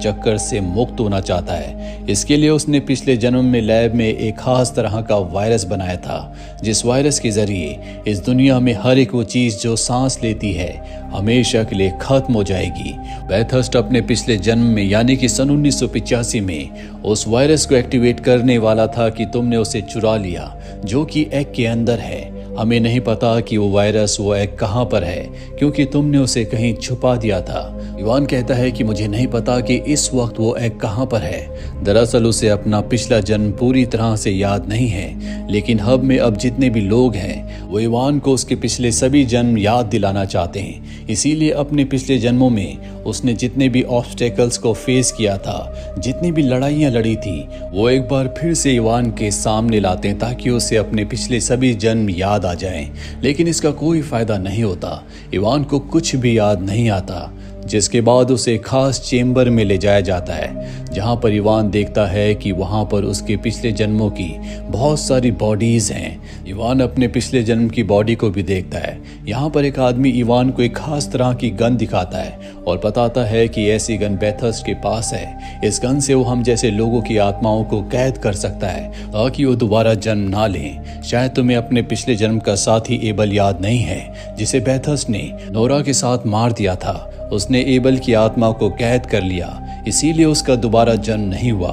चक्कर से मुक्त होना चाहता है। इसके लिए उसने पिछले जन्म में लैब में एक खास तरह का वायरस बनाया था, जिस वायरस के जरिए इस दुनिया में हर एक वो चीज जो सांस लेती है हमेशा के लिए खत्म हो जाएगी। बैथर्स्ट अपने पिछले जन्म में यानी कि सन 1985 में उस वायरस को एक्टिवेट करने वाला था कि तुमने उसे चुरा लिया, जो कि एग के अंदर है। हमें नहीं पता कि वो वायरस वो एग कहाँ पर है, क्योंकि तुमने उसे कहीं छुपा दिया था। इवान कहता है कि मुझे नहीं पता कि इस वक्त वो एग कहाँ पर है। दरअसल उसे अपना पिछला जन्म पूरी तरह से याद नहीं है, लेकिन हब में अब जितने भी लोग हैं वो इवान को उसके पिछले सभी जन्म याद दिलाना चाहते हैं। इसीलिए अपने पिछले जन्मों में उसने जितने भी ऑब्स्टेकल्स को फेस किया था, जितनी भी लड़ाइयाँ लड़ी थी, वो एक बार फिर से इवान के सामने लाते हैं ताकि उसे अपने पिछले सभी जन्म याद आ जाएं। लेकिन इसका कोई फायदा नहीं होता। इवान को कुछ भी याद नहीं आता, जिसके बाद उसे खास चेम्बर में ले जाया जाता है, जहां पर इवान देखता है कि वहां पर उसके पिछले जन्मों की बहुत सारी बॉडीज हैं। इवान अपने पिछले जन्म की बॉडी को भी देखता है। यहाँ पर एक आदमी इवान को एक खास तरह की गन दिखाता है और बताता है कि ऐसी गन बैथर्स्ट के पास है। इस गन से वो हम जैसे लोगों की आत्माओं को कैद कर सकता है ताकि वो दोबारा जन्म ना लें। शायद तुम्हें अपने पिछले जन्म का साथी एबल याद नहीं है, जिसे बैथर्स्ट ने नोरा के साथ मार दिया था। उसने एबल की आत्मा को कैद कर लिया, इसीलिए उसका दोबारा जन्म नहीं हुआ।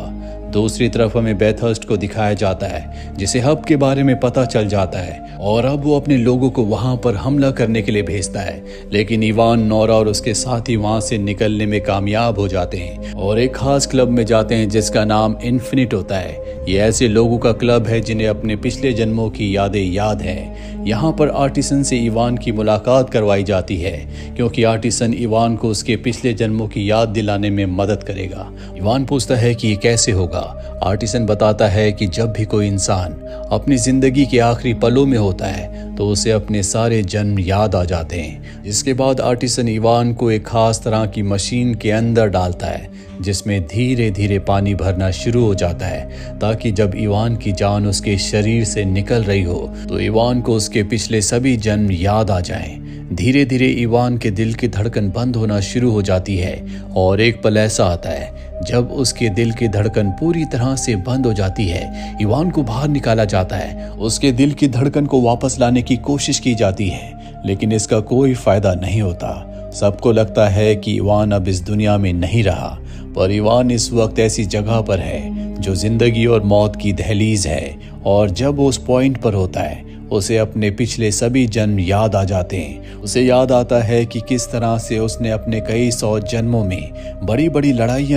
दूसरी तरफ हमें बैथर्स्ट को दिखाया जाता है, जिसे हब के बारे में पता चल जाता है और अब वो अपने लोगों को वहां पर हमला करने के लिए भेजता है। लेकिन इवान, नोरा और उसके साथी वहां से निकलने में कामयाब हो जाते हैं और एक खास क्लब में जाते हैं जिसका नाम इन्फिनिट होता है। ये ऐसे लोगों का क्लब है जिन्हें अपने पिछले जन्मों की यादें याद हैं। यहाँ पर आर्टिसन से इवान की मुलाकात करवाई जाती है, क्योंकि आर्टिसन इवान को उसके पिछले जन्मों की याद दिलाने में मदद करेगा। इवान पूछता है कि ये कैसे होगा। आर्टिसन बताता है कि जब भी कोई इंसान अपनी जिंदगी के आखिरी पलों में होता है तो उसे अपने सारे जन्म याद आ जाते हैं। इसके बाद आर्टिसन इवान को एक खास तरह की मशीन के अंदर डालता है, जिसमें धीरे धीरे पानी भरना शुरू हो जाता है, ताकि जब इवान की जान उसके शरीर से निकल रही हो तो इवान को उसके पिछले सभी जन्म याद आ जाएं। धीरे धीरे इवान के दिल की धड़कन बंद होना शुरू हो जाती है और एक पल ऐसा आता है जब उसके दिल की धड़कन पूरी तरह से बंद हो जाती है। इवान को बाहर निकाला जाता है। उसके दिल की धड़कन को वापस लाने की कोशिश की जाती है, लेकिन इसका कोई फायदा नहीं होता। सबको लगता है कि इवान अब इस दुनिया में नहीं रहा, पर इवान इस वक्त ऐसी जगह पर है जो जिंदगी और मौत की दहलीज है, और जब वो उस पॉइंट पर होता है उसे अपने पिछले सभी जन्म याद आ जाते हैं। उसे याद आता है कि किस तरह से उसने अपने कई 100 जन्मों में बड़ी बड़ी लड़ाइयाँ